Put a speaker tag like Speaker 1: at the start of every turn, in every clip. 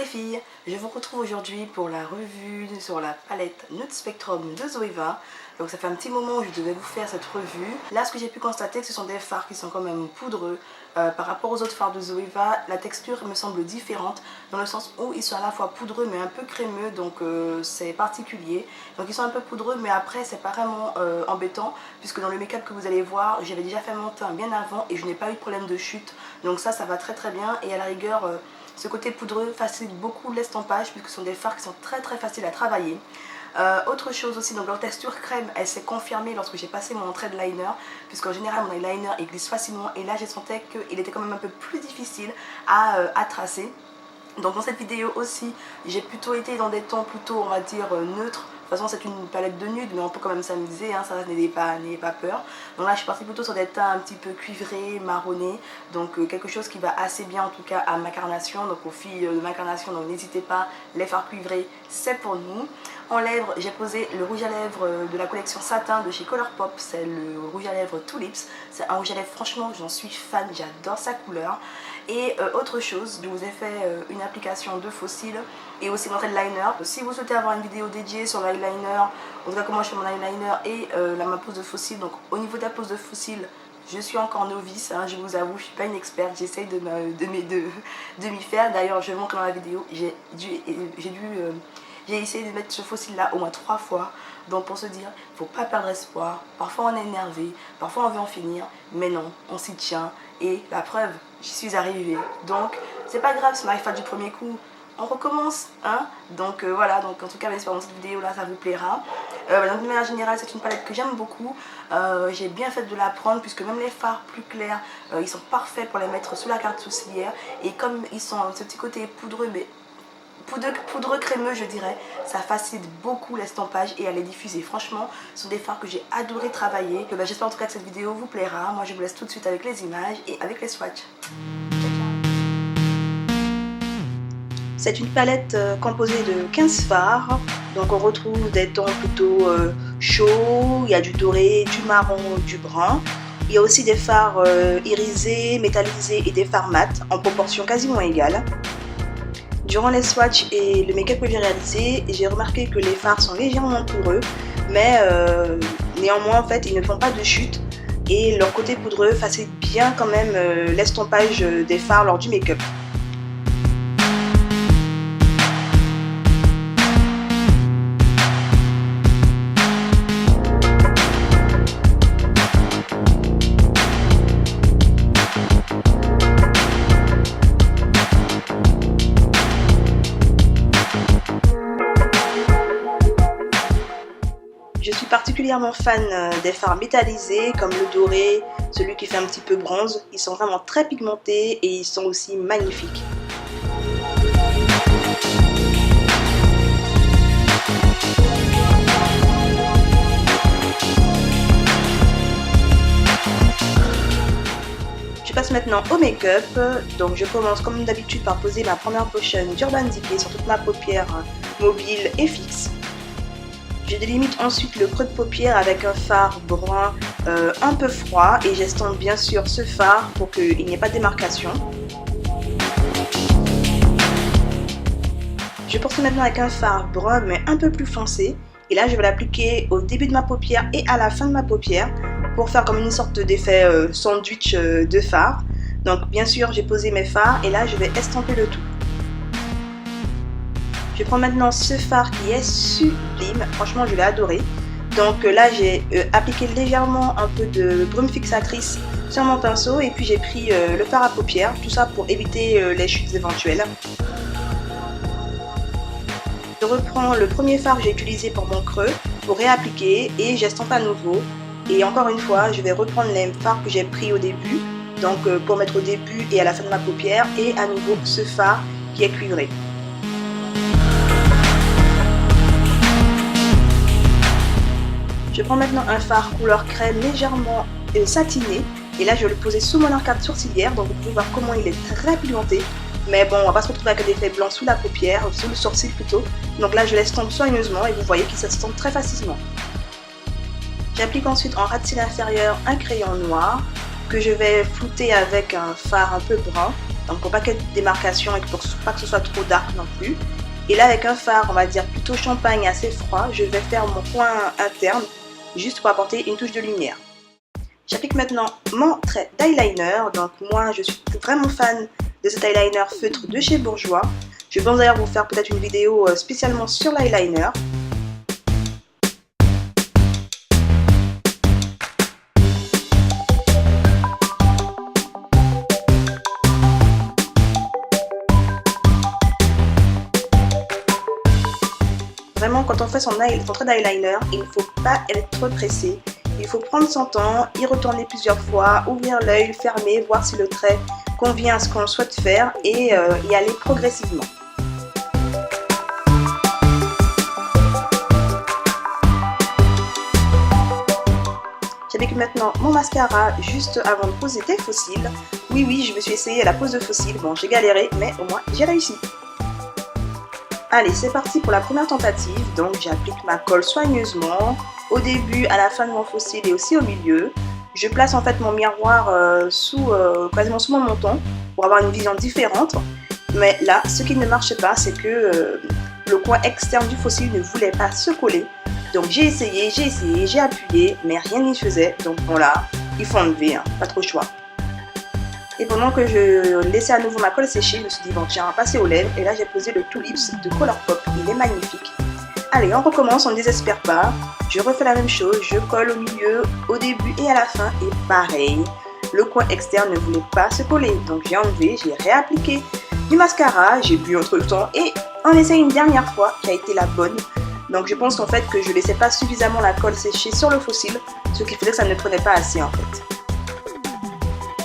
Speaker 1: filles, je vous retrouve aujourd'hui pour la revue sur la palette Nude Spectrum de Zoeva. Donc ça fait un petit moment où je devais vous faire cette revue. Là ce que j'ai pu constater, ce sont des fards qui sont quand même poudreux. Par rapport aux autres fards de Zoeva, la texture me semble différente dans le sens où ils sont à la fois poudreux mais un peu crémeux, donc c'est particulier. Donc ils sont un peu poudreux mais après c'est pas vraiment embêtant puisque dans le make-up que vous allez voir, j'avais déjà fait mon teint bien avant et je n'ai pas eu de problème de chute. Donc ça va très bien et à la rigueur ce côté poudreux facilite beaucoup l'estampage puisque ce sont des fards qui sont très faciles à travailler. Autre chose aussi, donc leur texture crème, elle s'est confirmée lorsque j'ai passé mon trait de liner, puisqu'en général mon eyeliner il glisse facilement et là j'ai senti qu'il était quand même un peu plus difficile à tracer. Donc dans cette vidéo aussi, j'ai plutôt été dans des tons plutôt on va dire neutres. De toute façon c'est une palette de nude mais on peut quand même s'amuser, hein, ça n'ayez pas peur. Donc là je suis partie plutôt sur des teints un petit peu cuivrés, marronnés. Donc quelque chose qui va assez bien en tout cas à ma carnation. Donc aux filles de ma carnation, donc n'hésitez pas, les fards cuivrés c'est pour nous. En lèvres, j'ai posé le rouge à lèvres de la collection Satin de chez Colourpop. C'est le rouge à lèvres Tulips. C'est un rouge à lèvres, franchement, j'en suis fan, j'adore sa couleur. Et autre chose, je vous ai fait une application de faux cils et aussi mon trait de liner. Si vous souhaitez avoir une vidéo dédiée sur l'eyeliner, en tout cas comment je fais mon eyeliner et ma pose de faux cils. Donc au niveau de la pose de faux cils, je suis encore novice, hein, je vous avoue, je ne suis pas une experte, j'essaye de m'y faire. D'ailleurs, je vais montrer dans la vidéo, j'ai essayé de mettre ce faux cil là au moins 3 fois. Donc pour se dire, il ne faut pas perdre espoir. Parfois on est énervé, parfois on veut en finir. Mais non, on s'y tient. Et la preuve, j'y suis arrivée. Donc c'est pas grave si on n'arrive pas du premier coup. On recommence, hein. Donc voilà, donc en tout cas j'espère que dans cette vidéo là ça vous plaira. De manière générale c'est une palette que j'aime beaucoup. J'ai bien fait de la prendre puisque même les fards plus clairs, ils sont parfaits pour les mettre sous la carte sourcilière. Et comme ils sont ce petit côté poudreux, mais poudreux crémeux je dirais, ça facilite beaucoup l'estampage et à les diffuser. Franchement ce sont des fards que j'ai adoré travailler. J'espère en tout cas que cette vidéo vous plaira. Moi je vous laisse tout de suite avec les images et avec les swatchs. C'est une palette composée de 15 fards. Donc on retrouve des tons plutôt chauds, il y a du doré, du marron, du brun. Il y a aussi des fards irisés, métallisés et des fards mat en proportion quasiment égale. Durant les swatchs et le make-up que j'ai réalisé, j'ai remarqué que les fards sont légèrement poudreux, mais néanmoins en fait ils ne font pas de chute et leur côté poudreux facilite bien quand même l'estompage des fards lors du make-up. Je suis particulièrement fan des fards métallisés comme le doré, celui qui fait un petit peu bronze. Ils sont vraiment très pigmentés et ils sont aussi magnifiques. Je passe maintenant au make-up. Donc je commence comme d'habitude par poser ma première potion d'Urban Decay sur toute ma paupière mobile et fixe. Je délimite ensuite le creux de paupière avec un fard brun un peu froid et j'estompe bien sûr ce fard pour qu'il n'y ait pas de démarcation. Je poursuis maintenant avec un fard brun mais un peu plus foncé et là je vais l'appliquer au début de ma paupière et à la fin de ma paupière pour faire comme une sorte d'effet sandwich de fard. Donc bien sûr j'ai posé mes fards et là je vais estomper le tout. Je prends maintenant ce fard qui est sublime, franchement je l'ai adoré. Donc là j'ai appliqué légèrement un peu de brume fixatrice sur mon pinceau et puis j'ai pris le fard à paupières, tout ça pour éviter les chutes éventuelles. Je reprends le premier fard que j'ai utilisé pour mon creux pour réappliquer et j'estompe à nouveau. Et encore une fois je vais reprendre les fards que j'ai pris au début, donc pour mettre au début et à la fin de ma paupière et à nouveau ce fard qui est cuivré. Je prends maintenant un fard couleur crème légèrement satiné et là je vais le poser sous mon arcade sourcilière, donc vous pouvez voir comment il est très pigmenté. Mais bon, on va pas se retrouver avec un effet blanc sous la paupière, sous le sourcil plutôt. Donc là je l'estompe soigneusement et vous voyez qu'il s'estompe très facilement. J'applique ensuite en ras de cils inférieur un crayon noir que je vais flouter avec un fard un peu brun donc pour pas qu'il y ait de démarcation et pour pas que ce soit trop dark non plus. Et là avec un fard, on va dire plutôt champagne assez froid, je vais faire mon coin interne juste pour apporter une touche de lumière. J'applique maintenant mon trait d'eyeliner, donc moi je suis vraiment fan de cet eyeliner feutre de chez Bourjois. Je pense d'ailleurs vous faire peut-être une vidéo spécialement sur l'eyeliner. Vraiment, quand on fait son trait d'eyeliner, il ne faut pas être pressé. Il faut prendre son temps, y retourner plusieurs fois, ouvrir l'œil, fermer, voir si le trait convient à ce qu'on souhaite faire et y aller progressivement. J'applique maintenant mon mascara juste avant de poser des fossiles. Oui, je me suis essayée à la pose de fossiles. Bon, j'ai galéré, mais au moins j'ai réussi. Allez, c'est parti pour la première tentative. Donc j'applique ma colle soigneusement au début, à la fin de mon fossile et aussi au milieu. Je place en fait mon miroir quasiment sous mon menton pour avoir une vision différente. Mais là, ce qui ne marche pas, c'est que le coin externe du fossile ne voulait pas se coller. Donc j'ai essayé, j'ai appuyé, mais rien n'y faisait. Donc bon là, il faut enlever, hein, pas trop le choix. Et pendant que je laissais à nouveau ma colle sécher, je me suis dit bon tiens, on va passer aux lèvres. Et là j'ai posé le Tulips de Colourpop, il est magnifique. Allez, on recommence, on ne désespère pas. Je refais la même chose, je colle au milieu, au début et à la fin. Et pareil, le coin externe ne voulait pas se coller. Donc j'ai enlevé, j'ai réappliqué du mascara, j'ai bu entre le temps. Et on essaye une dernière fois, qui a été la bonne. Donc je pense qu'en fait que je laissais pas suffisamment la colle sécher sur le fossile, ce qui faisait que ça ne prenait pas assez en fait.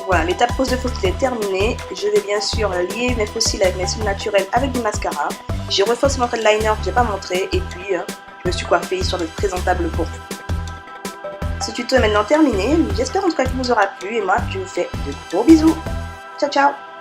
Speaker 1: Voilà, l'étape pose de fossile est terminée. Je vais bien sûr lier mes fossiles avec mes cils naturels avec du mascara. J'ai refait aussi mon trait de liner que je n'ai pas montré et puis je me suis coiffée histoire d'être présentable pour vous. Ce tuto est maintenant terminé. J'espère en tout cas qu'il vous aura plu et moi je vous fais de gros bisous. Ciao ciao.